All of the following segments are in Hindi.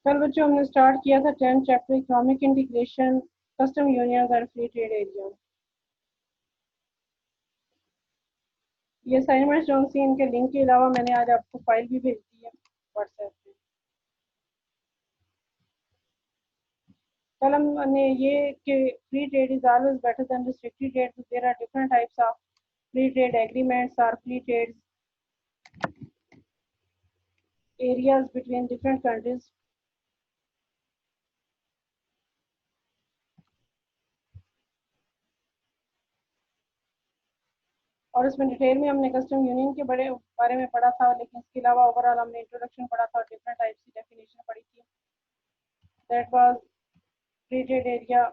कल बच्चों हमने स्टार्ट किया था 10th chapter economic integration, custom union और फ्री ट्रेड एरिया। ये असाइनमेंट्स जो सी इनके लिंक के अलावा मैंने आज आपको फाइल भी भेज दी है व्हाट्सएप पे। कल हमने ये कि free trade is always better than restricted trade, so there are different types of free trade agreements or free trade areas between different countries. और इसमें डिटेल में हमने कस्टम यूनियन के बारे में पढ़ा था, लेकिन इसके अलावा ओवरऑल हमने इंट्रोडक्शन पढ़ा था और डिफरेंट टाइप्स की डेफिनेशन पढ़ी थी। That was free trade area.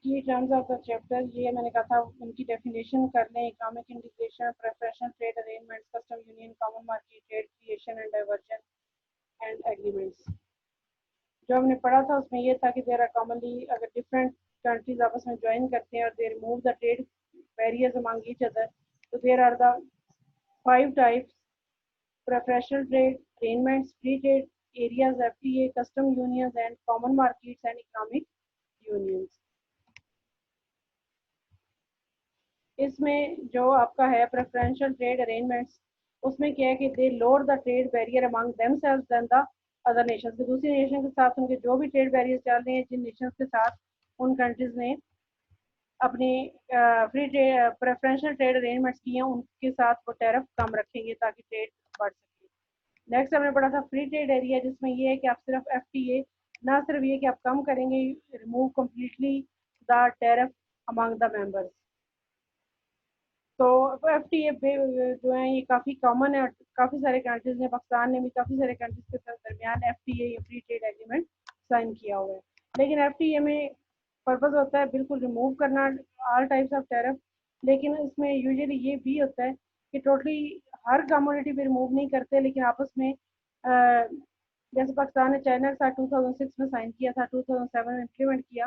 की टर्म्स ऑफ द चैप्टर, ये मैंने कहा था उनकी डेफिनेशन कर लें। Economic integration, preferential trade arrangements, custom union, common market, trade creation and diversion and agreements. जो हमने पढ़ा था उसमें ये था कि देयर आर कॉमनली, अगर डिफरेंट कंट्रीज आपस में ज्वाइन करते हैं और they remove the trade barriers among each other, तो there are the 5 types: preferential trade arrangements, free trade areas, FTA, custom unions and common markets and economic unions। इसमें जो आपका है प्रेफरेंशियल ट्रेड अरेंजमेंट्स, उसमें क्या है कि they lower the trade barrier among themselves than the other nations, के दूसरी नेशन के साथ उनके जो भी ट्रेड बैरियर चल रहे हैं, जिन नेशंस के साथ उन कंट्रीज ने अपनी free trade preferential trade arrangements किए हैं, उनके साथ वो टैरिफ कम रखेंगे ताकि ट्रेड बढ़ सके। नेक्स्ट हमने पढ़ा था फ्री ट्रेड एरिया, जिसमें ये है कि आप सिर्फ FTA, ना सिर्फ ये कि आप कम करेंगे, remove completely the tariff among the members. तो FTA जो है ये काफ़ी कॉमन है और काफ़ी सारे कंट्रीज ने, पाकिस्तान ने भी काफ़ी सारे कंट्रीज के दरमियान FTA या फ्री ट्रेड एग्रीमेंट साइन किया हुआ है। लेकिन FTA में पर्पज़ होता है बिल्कुल रिमूव करना ऑल टाइप्स ऑफ टैरिफ, लेकिन इसमें यूजुअली ये भी होता है कि टोटली हर कमोडिटी पे रिमूव नहीं करते, लेकिन आपस में जैसे पाकिस्तान ने चाइना के साथ 2006 में साइन किया था, 2007 में इम्प्लीमेंट किया,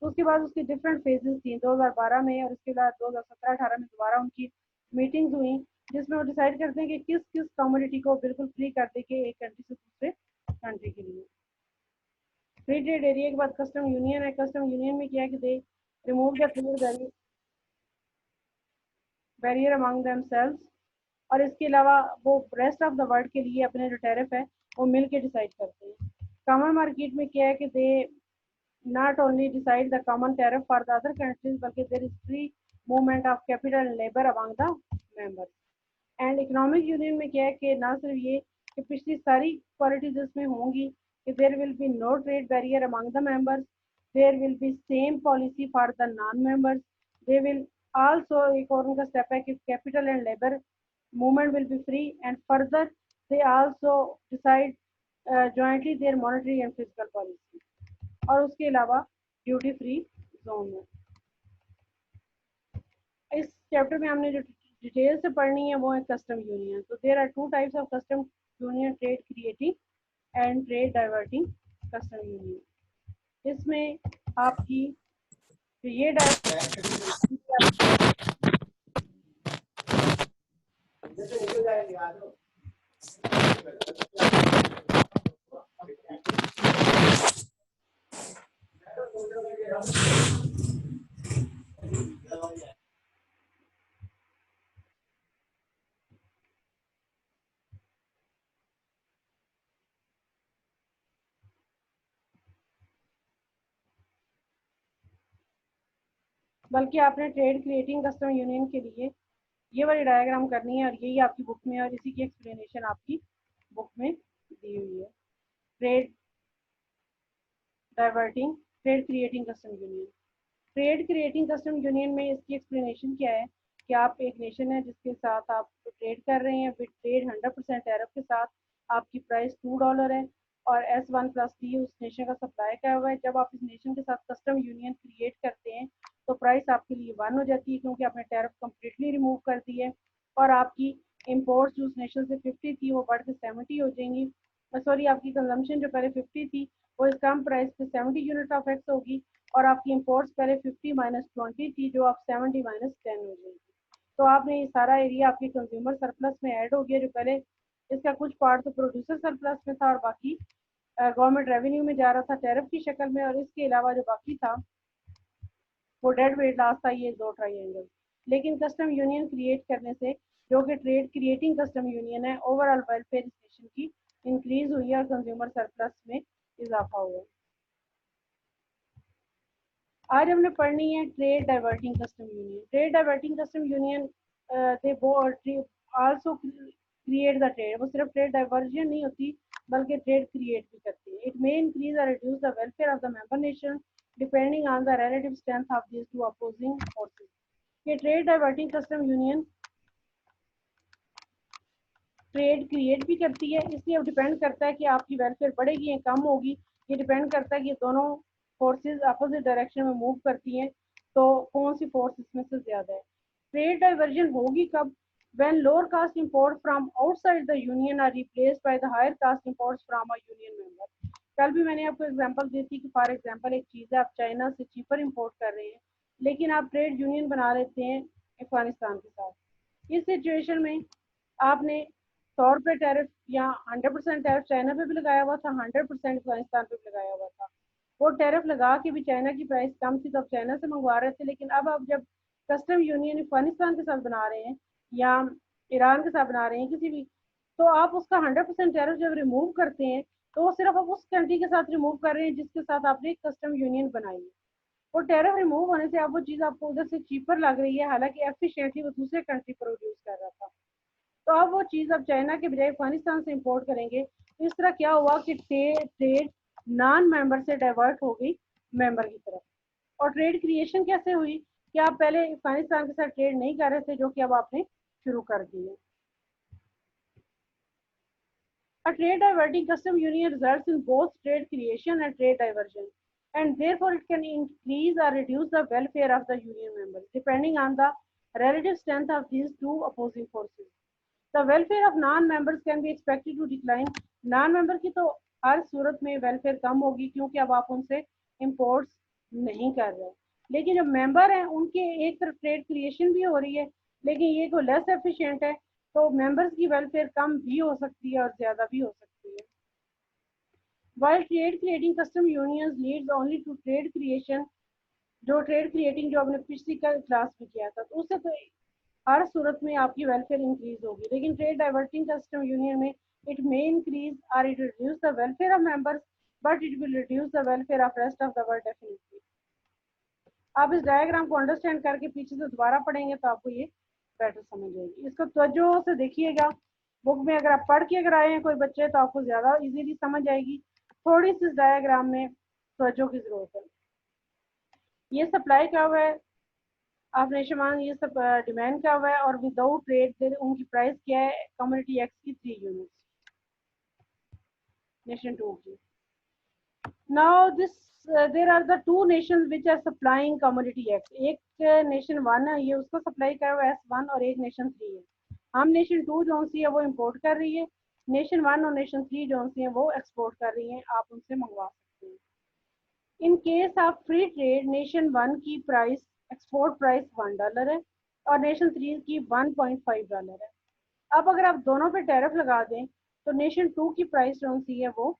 तो उसके बाद उसकी डिफरेंट फेजेस थी 2012 में, और उसके बाद 2017-18 में दोबारा उनकी मीटिंग्स हुई, जिसमें वो डिसाइड करते हैं कि किस किस कमोडिटी को बिल्कुल फ्री कर दे के एक कंट्री से दूसरे कंट्री के लिए। फ्री ट्रेड एरिया के बाद कस्टम यूनियन है। कस्टम यूनियन में क्या है कि they remove the trade barrier among themselves, और इसके अलावा वो रेस्ट ऑफ द वर्ल्ड के लिए अपने जो टैरिफ है वो मिल के डिसाइड करते हैं। कॉमन मार्केट में क्या है कि दे not only decide the common tariff for the other countries, बल्कि there is free movement of capital and labor among the members। And economic union में क्या है कि ना सिर्फ ये कि पिछली सारी क्वालिटीज इसमें होंगी कि there will be no trade barrier among the members, there will be same policy for the non members, they will also, एक और उनका स्टेप है कि capital and labour movement will be free, and further they also decide jointly their monetary and physical policy. और उसके अलावा ड्यूटी फ्री जोन में। इस चैप्टर में हमने जो डिटेल से पढ़नी है वो है कस्टम यूनियन। तो there are 2 types of custom union: trade creating and trade diverting custom union. इसमें आपकी जो ये बल्कि आपने ट्रेड क्रिएटिंग कस्टम यूनियन के लिए ये वाली डायग्राम करनी है, और यही आपकी बुक में, और इसी की एक्सप्लेनेशन आपकी बुक में दी हुई है। Trade diverting, trade creating custom union. Trade creating custom union में इसकी एक्सप्लेनेशन क्या है कि आप एक नेशन है जिसके साथ आप ट्रेड कर रहे हैं, विद ट्रेड 100% टैरिफ के साथ, आपकी प्राइस $2 है और S1+T उस नेशन का सप्लाई का हुआ है। जब आप इस नेशन के साथ कस्टम यूनियन क्रिएट करते हैं तो प्राइस आपके लिए 1 हो जाती है, क्योंकि आपने टैरिफ कम्प्लीटली रिमूव कर दी है, और आपकी इम्पोर्ट्स जो उस नेशन से 50 थी वो बढ़ के 70 हो जाएंगी। सॉरी आपकी कंजम्पशन जो पहले 50 थी वो इस कम प्राइस पे 70 यूनिट ऑफ एक्स होगी, और आपकी इंपोर्ट्स पहले 50 माइनस 20 थी जो आप 70 माइनस 10 हो जाएगी। तो आपने ये सारा एरिया आपके कंज्यूमर सरप्लस में ऐड हो गया, जो पहले इसका कुछ पार्ट तो प्रोड्यूसर सरप्लस में था और बाकी गवर्नमेंट रेवेन्यू में जा रहा था टैरिफ की शक्ल में, और इसके अलावा जो बाकी था वो डेड वेट लॉस था, ये दो ट्राइंगल। लेकिन कस्टम यूनियन क्रिएट करने से, जो कि ट्रेड क्रिएटिंग कस्टम यूनियन है, ओवरऑल वेलफेयर स्टेशन की इंक्रीज हुई है और कंज्यूमर सरप्लस में इजाफा हुआ। आज हमने पढ़नी है trade diverting custom union. Trade diverting custom union they also create the trade. वो सिर्फ ट्रेड डाइवर्जन नहीं होती बल्कि ट्रेड क्रिएट भी करती है। It may increase or reduce the welfare of the member nation depending on the relative strength of these two opposing forces. ये trade diverting custom union trade create भी करती है, इसलिए अब डिपेंड करता है कि आपकी वेलफेयर बढ़ेगी या कम होगी। ये डिपेंड करता है कि दोनों फोर्सेस अपोजिट डायरेक्शन में मूव करती हैं, तो कौन सी फोर्स इसमें से ज्यादा है। ट्रेड डाइवर्जन होगी कब? when lower cost imports from outside the union are replaced by the higher cost imports from a union member। कल भी मैंने आपको एग्जांपल दी थी कि फॉर एग्जांपल एक चीज़ है, आप चाइना से चीपर इंपोर्ट कर रहे हैं, लेकिन आप ट्रेड यूनियन बना लेते हैं अफगानिस्तान के साथ। इस सिचुएशन में आपने 100 रुपये टैरिफ या 100% टैरिफ चाइना पे भी लगाया हुआ था, 100% अफगानिस्तान पे भी लगाया हुआ था। वो टैरिफ लगा के भी चाइना की प्राइस कम थी तो आप चाइना से मंगवा रहे थे, लेकिन अब आप जब कस्टम यूनियन अफगानिस्तान के साथ बना रहे हैं या ईरान के साथ बना रहे हैं किसी भी, तो आप उसका 100% टैरिफ जब रिमूव करते हैं तो वो सिर्फ आप उस कंट्री के साथ रिमूव कर रहे हैं जिसके साथ आपने कस्टम यूनियन बनाई है। वो टैरिफ रिमूव होने से अब वो चीज़ आपको उधर से चीपर लग रही है, हालांकि एफिशिएंटली वो दूसरे कंट्री प्रोड्यूस कर रहा था। तो अब वो चीज़ अब चाइना के बजाय अफगानिस्तान से इंपोर्ट करेंगे, तो इस तरह क्या हुआ कि ट्रेड नॉन मेंबर से डाइवर्ट हो गई मेंबर की तरफ। और ट्रेड क्रिएशन कैसे हुई कि आप पहले अफगानिस्तान के साथ ट्रेड नहीं कर रहे थे, जो कि अब आपने शुरू कर दी है। A trade diverting custom union results in both trade creation and trade diversion, and therefore it can increase or reduce the welfare of the union members, depending on the relative strength of these two opposing forces. The welfare of non-members can be expected to decline. Non-member की तो हर सूरत में वेलफेयर कम होगी क्योंकि अब आप उनसे इम्पोर्ट्स नहीं कर रहे, लेकिन जो मेंबर हैं उनके एक तरफ ट्रेड क्रिएशन भी हो रही है, लेकिन ये को लेस एफिशिएंट है, तो मेंबर्स की वेलफेयर कम भी हो सकती है और ज्यादा भी हो सकती है। While trade creating custom unions leads only to trade creation, जो ट्रेड क्रिएटिंग जो आपने पिछली क्लास में किया था, तो उससे तो हर सूरत में आपकी वेलफेयर इंक्रीज होगी, लेकिन ट्रेड डाइवर्टिंग कस्टम यूनियन में इट मे इंक्रीज और it reduce the welfare of members, but it will reduce the welfare of rest of the world definitely. आप इस डायग्राम को अंडरस्टैंड करके पीछे से दोबारा पढ़ेंगे तो आपको ये बेटर समझ आएगी। इसको तवज्जो से देखिएगा, बुक में अगर आप पढ़ के अगर आए हैं कोई बच्चे तो आपको ज़्यादा इजीली समझ आएगी। थोड़ी सी इस डायग्राम में तवज्जो की ज़रूरत है। ये सप्लाई का हुआ है, आपने शमान ये सब डिमांड का हुआ है, और विदाउट ट्रेड उनकी प्राइस क्या है, कम्युनिटी एक्स की 3 यूनिट्स, नेशन 2 की। Now this there are the two nations which are supplying commodity X। एक नेशन 1 है, ये उसको सप्लाई कर रहा है S1, और एक नेशन 3 है। हम नेशन 2 जो सी है वो इम्पोर्ट कर रही है, नेशन 1 और नेशन 3 जो सी है वो एक्सपोर्ट कर रही है, आप उनसे मंगवा सकते हैं। In case of free trade nation 1 की प्राइस एक्सपोर्ट प्राइस $1 है और नेशन 3 की $1.5 है। अब अगर आप दोनों पे टैरिफ लगा दें तो नेशन 2 की प्राइस जो सी है वो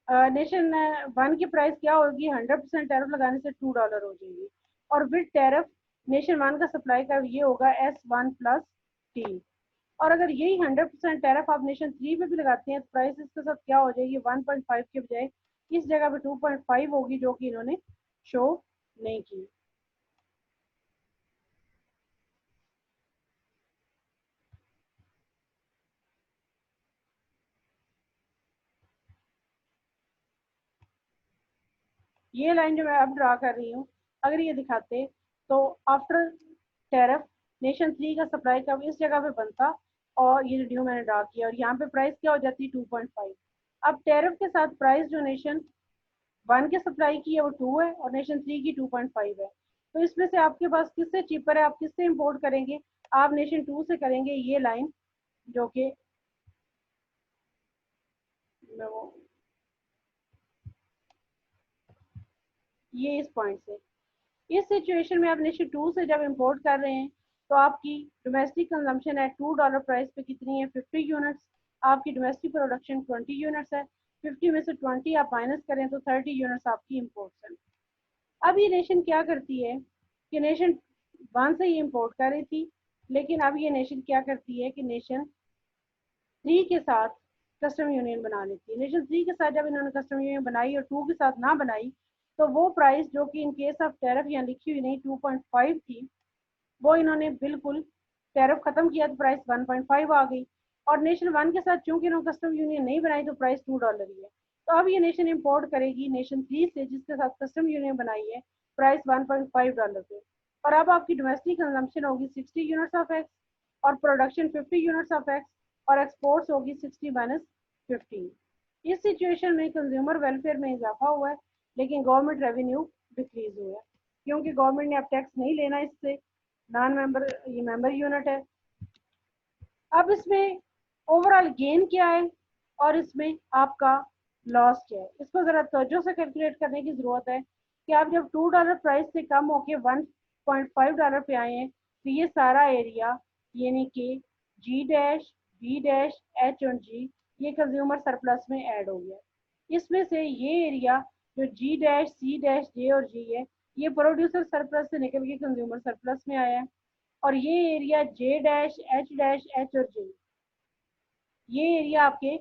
नेशन 1 की प्राइस क्या होगी, 100% टैरिफ लगाने से $2 हो जाएगी, और विद टैरिफ नेशन 1 का सप्लाई का ये होगा S1 प्लस टी। और अगर यही 100% टैरिफ आप नेशन 3 पे भी लगाते हैं तो प्राइस इसके साथ क्या हो जाएगी, 1.5 के बजाय इस जगह पे 2.5 होगी, जो कि इन्होंने शो नहीं की। ये लाइन जो मैं अब ड्रा कर रही हूँ, अगर ये दिखाते तो आफ्टर टैरिफ नेशन 3 का सप्लाई कब इस जगह पे बनता, और ये ड्यू मैंने ड्रा किया, और यहाँ पे प्राइस क्या हो जाती है 2.5। अब टैरिफ के साथ प्राइस जो नेशन 1 के सप्लाई की है वो 2 है और नेशन 3 की 2.5 है, तो इसमें से आपके पास किससे चीपर है, आप किससे इम्पोर्ट करेंगे, आप नेशन 2 से करेंगे। ये लाइन जो कि मैं वो ये इस पॉइंट से, इस सिचुएशन में आप नेशन 2 से जब इंपोर्ट कर रहे हैं तो आपकी डोमेस्टिक कंजम्पशन है $2 प्राइस पे कितनी है 50 यूनिट्स, आपकी डोमेस्टिक प्रोडक्शन 20 यूनिट्स है, 50 में से 20 आप माइनस करें तो 30 यूनिट्स आपकी इम्पोर्ट्स है। अब ये नेशन क्या करती है कि नेशन 1 से ही इम्पोर्ट कर रही थी, लेकिन अब ये नेशन क्या करती है कि नेशन 3 के साथ कस्टम यूनियन बना लेती है। नेशन 3 के साथ जब इन्होंने कस्टम यूनियन बनाई और 2 के साथ ना बनाई तो वो प्राइस जो कि इन केस ऑफ टैरिफ यहाँ लिखी हुई नहीं 2.5 थी, वो इन्होंने बिल्कुल टैरिफ खत्म किया तो प्राइस 1.5 आ गई। और नेशन 1 के साथ चूंकि इन्होंने कस्टम यूनियन नहीं बनाई तो प्राइस $2 ही है। तो अब ये नेशन इंपोर्ट करेगी नेशन 3 से जिसके साथ कस्टम यूनियन बनाई है प्राइस $1.5 पे। और अब आपकी डोमेस्टिक कंजम्पशन होगी 60 यूनिट्स ऑफ एक्स और प्रोडक्शन 50 यूनिट्स ऑफ एक्स और एक्सपोर्ट्स होगी 60 माइनस 15। इस सिचुएशन में कंज्यूमर वेलफेयर में इजाफा हुआ है लेकिन गवर्नमेंट रेवेन्यू डिक्रीज हुआ है क्योंकि गवर्नमेंट ने अब टैक्स नहीं लेना इससे, नॉन मेंबर ये मेंबर यूनिट है। अब इसमें ओवरऑल गेन क्या है और इसमें आपका लॉस क्या है, इसको जरा तवज्जो से कैलकुलेट करने की जरूरत है कि आप जब $2 प्राइस से कम होके $1.5 पे आए हैं तो ये सारा एरिया यानी कि जी डैश बी डैश एच और जी ये कंज्यूमर सरप्लस में ऐड हो गया। इसमें से ये एरिया जो जी डैश सी डैश जे और जी है ये प्रोड्यूसर सरप्लस से निकल के कंज्यूमर सरप्लस में आया है। और ये एरिया जे डैश एच और जे ये एरिया आपके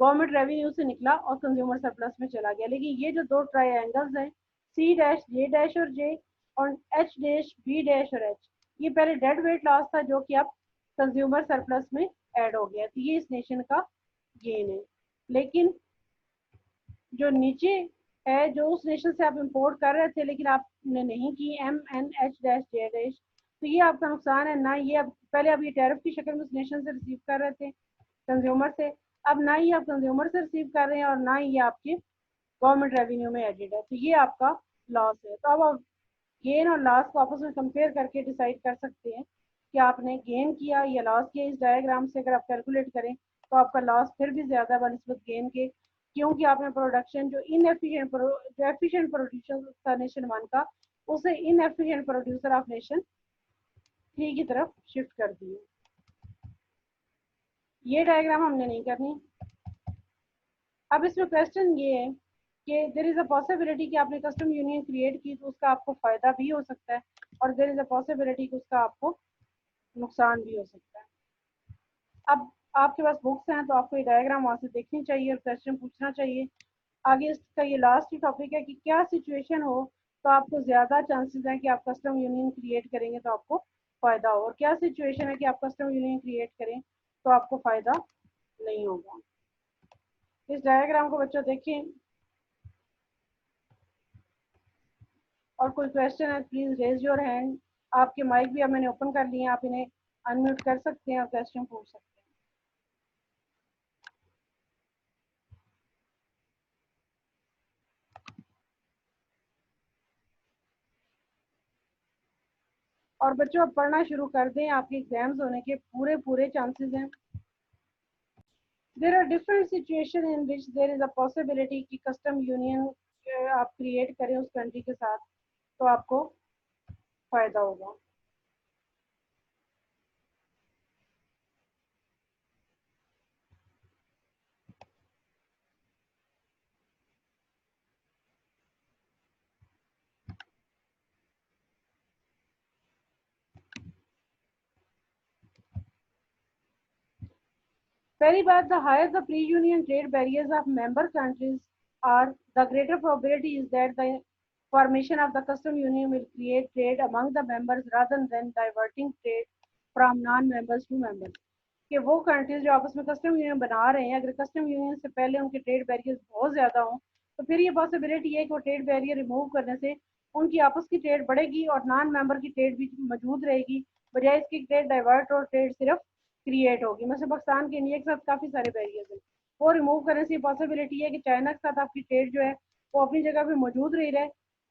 गवर्नमेंट रेवेन्यू से निकला और कंज्यूमर सरप्लस में चला गया। लेकिन ये जो दो ट्रायंगल्स हैं सी डैश और जे और एच डैश बी डैश और एच ये पहले डेड वेट लॉस था जो कि अब कंज्यूमर सरप्लस में ऐड हो गया। तो ये इस नेशन का गेन है। लेकिन जो नीचे है जो उस नेशन से आप इंपोर्ट कर रहे थे लेकिन आपने नहीं की M N H dash J dash तो ये आपका नुकसान है ना। ये अब पहले आप ये टैरिफ की शक्ल में उस नेशन से रिसीव कर रहे थे कंज्यूमर से, अब ना ही आप कंज्यूमर से रिसीव कर रहे हैं और ना ही ये आपके गवर्नमेंट रेवेन्यू में एडेड है। तो ये आपका लॉस है। तो अब आप गेन और लॉस को आपस में कंपेयर करके डिसाइड कर सकते हैं कि आपने गेन किया या लॉस किया। इस डायग्राम से अगर आप कैलकुलेट करें तो आपका लॉस फिर भी ज़्यादा बनस्बत गेन के, क्योंकि आपने प्रोडक्शन जो एफिशिएंट प्रोड्यूसर था नेशन 1 का उसे इनएफिशिएंट प्रोड्यूसर ऑफ नेशन 3 की तरफ शिफ्ट कर दिए। ये डायग्राम हमने नहीं करनी। अब इसमें क्वेश्चन ये है कि देयर इज़ अ पॉसिबिलिटी कि आपने कस्टम यूनियन क्रिएट की तो उसका आपको फ़ायदा भी हो सकता है और देयर इज़ अ पॉसिबिलिटी कि उसका आपको नुकसान भी हो सकता है। अब आपके पास बुक्स हैं तो आपको ये डायग्राम वहाँ से देखनी चाहिए और क्वेश्चन पूछना चाहिए। आगे इसका ये लास्ट टॉपिक है कि क्या सिचुएशन हो तो आपको ज़्यादा चांसेस हैं कि आप कस्टम यूनियन क्रिएट करेंगे तो आपको फ़ायदा हो और क्या सिचुएशन है कि आप कस्टम यूनियन क्रिएट करें तो आपको फ़ायदा नहीं होगा। इस डायग्राम को बच्चों देखें और कोई क्वेश्चन है प्लीज़ रेज योर हैंड। आपके माइक भी अब मैंने ओपन कर लिए हैं, आप इन्हें अनम्यूट कर सकते हैं और क्वेश्चन पूछ सकते हैं। और बच्चों अब पढ़ना शुरू कर दें, आपके एग्जाम्स होने के पूरे पूरे चांसेस हैं। There are different situation in which there is a possibility कि कस्टम यूनियन आप क्रिएट करें उस कंट्री के साथ तो आपको फायदा होगा। पहली बात, the higher the pre union trade barriers of member countries are the greater probability is that the formation of the custom union will create trade among the members rather than diverting trade from non-members to members। कि वो कंट्रीज जो आपस में कस्टम यूनियन बना रहे हैं अगर कस्टम यूनियन से पहले उनके ट्रेड बैरियर्स बहुत ज़्यादा हों तो फिर ये पॉसिबिलिटी है कि वो ट्रेड बैरियर रिमूव करने से उनकी आपस की ट्रेड बढ़ेगी और नॉन मेंबर की ट्रेड भी मौजूद रहेगी, बजाय इसकी ट्रेड डाइवर्ट और ट्रेड सिर्फ क्रिएट होगी। मतलब पाकिस्तान के इंडिया के साथ काफ़ी सारे बैरियर्स हैं, वो रिमूव करने से पॉसिबिलिटी है कि चाइना के साथ आपकी ट्रेड जो है वो अपनी जगह पे मौजूद रही रहे,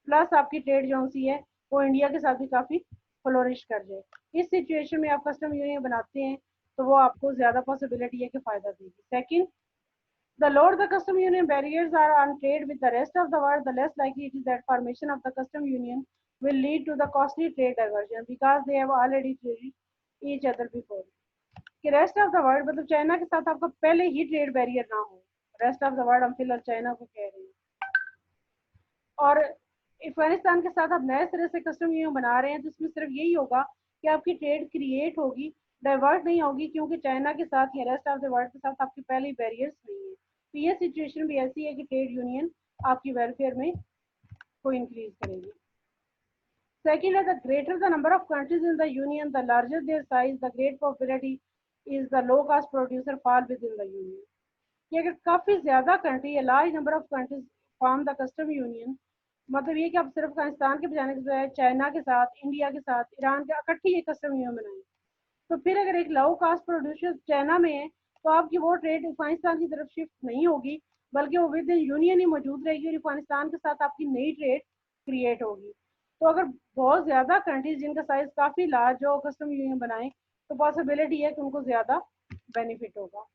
प्लस आपकी ट्रेड जो सी है वो इंडिया के साथ भी काफ़ी फ्लोरिश कर जाए। इस सिचुएशन में आप कस्टम यूनियन बनाते हैं तो वो आपको ज़्यादा पॉसिबिलिटी है कि फ़ायदा देगी। Second, The lower the custom union barriers are on trade with the rest of the world, the less likely it is that formation of the custom union will lead to the costly trade diversion because they have already traded each other before. कि रेस्ट ऑफ द वर्ल्ड मतलब चाइना के साथ आपका पहले ही ट्रेड बैरियर ना हो, रेस्ट ऑफ द वर्ल्ड हम फिलहाल चाइना को कह रहे हैं, और अफगानिस्तान के साथ आप नए सिरे से कस्टम यूनियन बना रहे हैं तो इसमें सिर्फ यही होगा कि आपकी ट्रेड क्रिएट होगी, डाइवर्ट नहीं होगी, क्योंकि चाइना के साथ या रेस्ट ऑफ द वर्ल्ड के साथ आपकी पहले बैरियर्स नहीं है। तो ये सिचुएशन भी ऐसी है कि ट्रेड यूनियन आपकी वेलफेयर में को इंक्रीज करेगी। Second, the greater the number of countries in the union, the larger their size, the great probability is the low cost producer fall within the union. कि अगर काफी ज्यादा कंट्री या large number of countries form the custom union, मतलब ये कि आप सिर्फ अफगानिस्तान के बजाने के बजाय चाइना के साथ, इंडिया के साथ, ईरान के इकट्ठी एक कस्टम यूनियन बनाए, तो फिर अगर एक लो कास्ट प्रोड्यूसर चाइना में है तो आपकी वो ट्रेड अफगानिस्तान की तरफ शिफ्ट नहीं होगी, बल्कि वो विद इन यूनियन ही मौजूद रहेगी और अफगानिस्तान के साथ आपकी नई ट्रेड क्रिएट होगी। तो अगर बहुत ज्यादा कंट्रीज जिनका साइज काफी लार्ज हो कस्टम यूनियन बनाए तो पॉसिबिलिटी है कि उनको ज्यादा बेनिफिट होगा।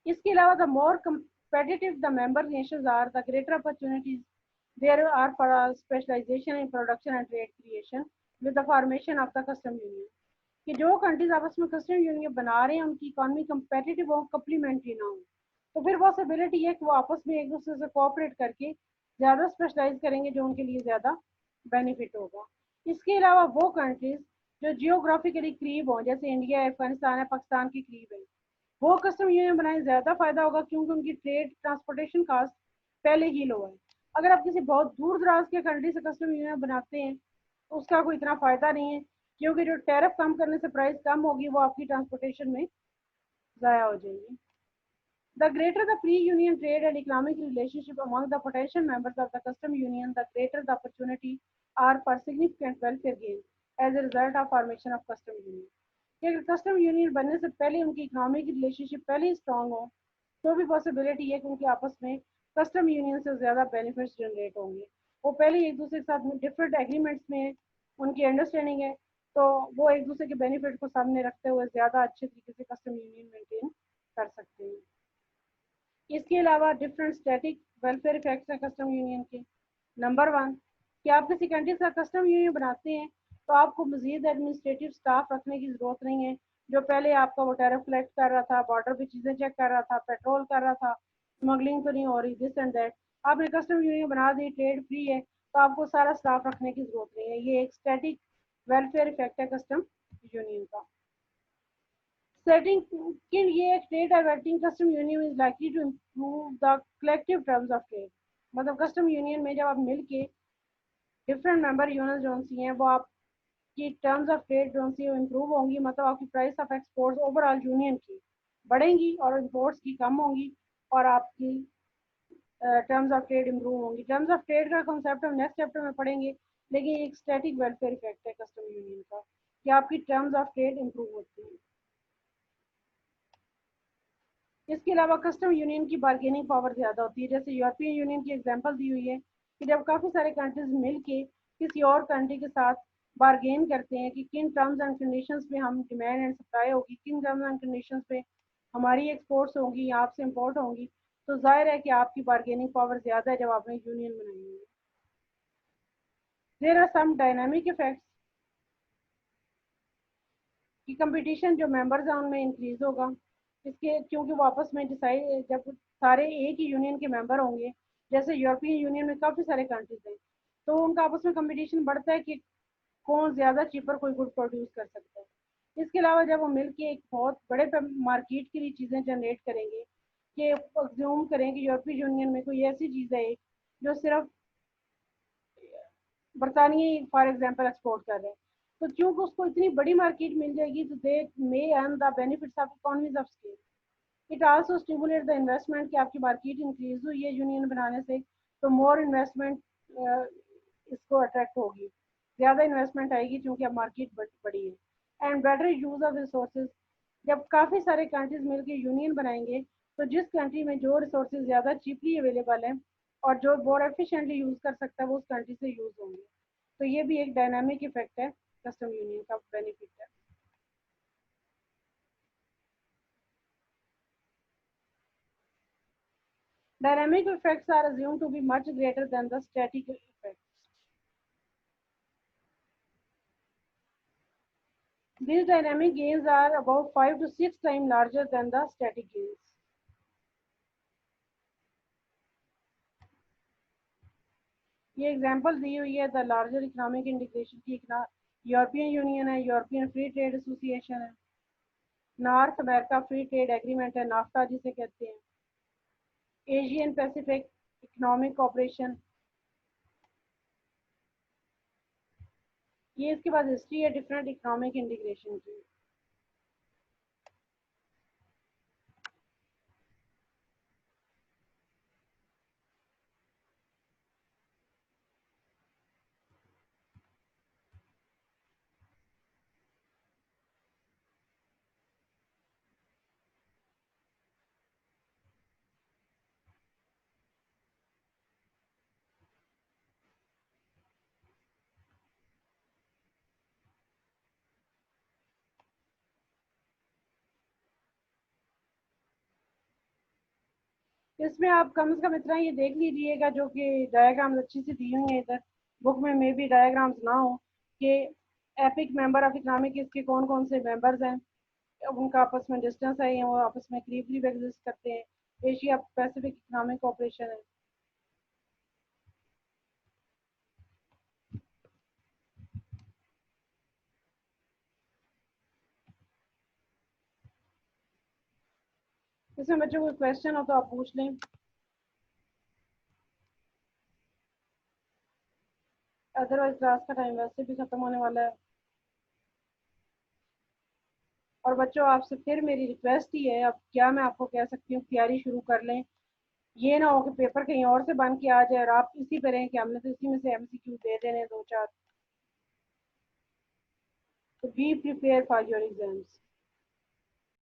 इसके अलावा the more competitive the member nations are, the greater opportunities there are for specialization in production and trade creation with the formation of the custom union. कि जो कंट्रीज आपस में कस्टम यूनियन बना रहे हैं उनकी इकोनॉमी कंपेटिटिव हो, कम्प्लीमेंट्री ना हो, तो फिर पॉसिबिलिटी है कि वो आपस में एक दूसरे से कोऑपरेट करके ज़्यादा स्पेशलाइज करेंगे जो उनके लिए ज़्यादा बेनिफिट होगा। इसके अलावा वो कंट्रीज जो जियोग्राफिकली करीब हों, जैसे इंडिया है, अफगानिस्तान है, पाकिस्तान के करीब है, वो कस्टम यूनियन बनाए ज़्यादा फायदा होगा क्योंकि उनकी ट्रेड ट्रांसपोर्टेशन कास्ट पहले ही लो है। अगर आप किसी बहुत दूर दराज के कंट्री से कस्टम यूनियन बनाते हैं तो उसका कोई इतना फायदा नहीं है, क्योंकि जो टैरिफ कम करने से प्राइस कम होगी वो आपकी ट्रांसपोर्टेशन में ज़ाया हो जाएगी। The greater the pre-union trade and economic relationship among the potential members of the custom union, the greater the opportunity are for significant welfare gains as a result of formation of custom union. कि अगर कस्टम यूनियन बनने से पहले उनकी इकोनॉमिक रिलेशनशिप पहले ही स्ट्रांग हो तो भी पॉसिबिलिटी है कि उनके आपस में कस्टम यूनियन से ज़्यादा बेनिफिट्स जनरेट होंगे। वो पहले ही एक दूसरे के साथ डिफरेंट एग्रीमेंट्स में उनकी अंडरस्टैंडिंग है, तो वो एक दूसरे के बेनिफिट को सामने रखते हुए ज़्यादा अच्छे तरीके से कस्टम यूनियन मेंटेन कर सकते हैं। इसके अलावा डिफरेंट स्टैटिक वेलफेयर इफेक्ट्स हैं कस्टम यूनियन के। नंबर वन, कि आप किसी कंट्री का कस्टम यूनियन बनाते हैं तो आपको मजीद एडमिनिस्ट्रेटिव स्टाफ रखने की ज़रूरत नहीं है, जो पहले आपका वो टैरिफ कलेक्ट कर रहा था, बॉर्डर पे चीज़ें चेक कर रहा था, पेट्रोल कर रहा था, स्मगलिंग तो नहीं हो रही, दिस एंड दैट। आपने कस्टम यूनियन बना दी, ट्रेड फ्री है, तो आपको सारा स्टाफ रखने की ज़रूरत नहीं है। ये एक स्टैटिक वेलफेयर इफेक्ट है कस्टम यूनियन का। Setting ये trade diverting custom union is likely to improve the collective terms of trade। मतलब कस्टम यूनियन में जब आप मिल के डिफरेंट मेंबर यूनियन जो सी हैं वो आपकी टर्म्स ऑफ ट्रेड जो सी इम्प्रूव होंगी, मतलब आपकी price of exports overall union की बढ़ेंगी और इम्पोर्ट्स की कम होंगी और आपकी टर्म्स ऑफ ट्रेड इम्प्रूव होंगी। टर्म्स ऑफ ट्रेड का कॉन्सेप्ट हम नेक्स्ट चैप्टर में पढ़ेंगे, लेकिन एक स्टैटिक वेलफेयर इफेक्ट है कस्टम यूनियन का कि आपकी टर्म्स ऑफ ट्रेड इम्प्रूव होती हैं। इसके अलावा कस्टम यूनियन की बार्गेनिंग पावर ज़्यादा होती है, जैसे यूरोपियन यूनियन की एग्जांपल दी हुई है कि जब काफ़ी सारे कंट्रीज मिलके किसी और कंट्री के साथ बार्गेन करते हैं कि किन टर्म्स एंड कंडीशंस पे हम डिमांड एंड सप्लाई होगी, किन टर्म्स एंड कंडीशंस पे हमारी एक्सपोर्ट्स होंगी या आपसे इम्पोर्ट होंगी, तो जाहिर है कि आपकी बार्गेनिंग पावर ज़्यादा है जब आपने यूनियन बनाई है। There are some dynamic effects कि कंपटीशन जो मेंबर्स हैं उनमें इंक्रीज होगा, इसके क्योंकि वो आपस में डिसाइड जब सारे एक ही यूनियन के मेंबर होंगे, जैसे यूरोपियन यूनियन में काफ़ी सारे कंट्रीज हैं, तो उनका आपस में कंपटीशन बढ़ता है कि कौन ज़्यादा चीपर कोई गुड प्रोड्यूस कर सकता है। इसके अलावा जब वो मिलके एक बहुत बड़े मार्केट के लिए चीज़ें जनरेट करेंगे, कि अज्यूम करें कि यूरोपीय यूनियन में कोई ऐसी चीज़ है जो सिर्फ बरतानिया फॉर एग्जांपल एक्सपोर्ट कर रहे हैं, तो क्योंकि उसको इतनी बड़ी मार्केट मिल जाएगी तो they may earn the benefits of economies of scale. It also stimulate the investment कि आपकी मार्केट इंक्रीज हुई है यूनियन बनाने से, तो मोर इन्वेस्टमेंट इसको अट्रैक्ट होगी, ज़्यादा इन्वेस्टमेंट आएगी क्योंकि अब मार्केट बड़ी है। And better use of resources, जब काफ़ी सारे कंट्रीज मिलकर यूनियन बनाएंगे तो जिस कंट्री में जो रिसोर्सेज ज़्यादा चीपली अवेलेबल हैं और जो बहुत एफिशिएंटली यूज़ कर सकता है वो उस कंट्री से यूज़ होंगे। तो ये भी एक डायनामिक इफेक्ट है कस्टम यूनियन का, बेनिफिट है। Dynamic effects are assumed to be much greater than the static effects. These dynamic gains are about 5 to 6 times larger than the static gains. ये एग्जांपल दी हुई है द लार्जर इकोनॉमिक इंटीग्रेशन की यूरोपियन यूनियन है, यूरोपियन फ्री ट्रेड एसोसिएशन है, north America free trade agreement है नाफ्टा जिसे कहते हैं, एशियन पैसिफिक इकोनॉमिक कॉपरेशन। ये इसके बाद हिस्ट्री है डिफरेंट इकोनॉमिक इंटीग्रेशन की। इसमें आप कम से कम इतना ये देख लीजिएगा जो कि डायग्राम्स अच्छी से दी हुई है इधर बुक में मे भी डायग्राम्स ना हो कि एपिक मेंबर ऑफ इकोनॉमिक इसके कौन कौन से मेंबर्स हैं, उनका आपस में डिस्टेंस है या वो आपस में करीब करीब एग्जिस्ट करते हैं, एशिया पैसिफिक इकोनॉमिक कॉपरेशन है। इसमें बच्चों कोई क्वेश्चन हो तो आप पूछ लें, अदरवाइज क्लास का टाइम वैसे भी खत्म होने वाला है। और बच्चों आपसे फिर मेरी रिक्वेस्ट ही है, अब क्या मैं आपको कह सकती हूँ, तैयारी शुरू कर लें, ये ना हो कि पेपर कहीं और से बन के आ जाए और आप इसी पे रहें कि हमने तो इसी में से एमसीक्यू दे देने दो चार। तो be prepare for your exams.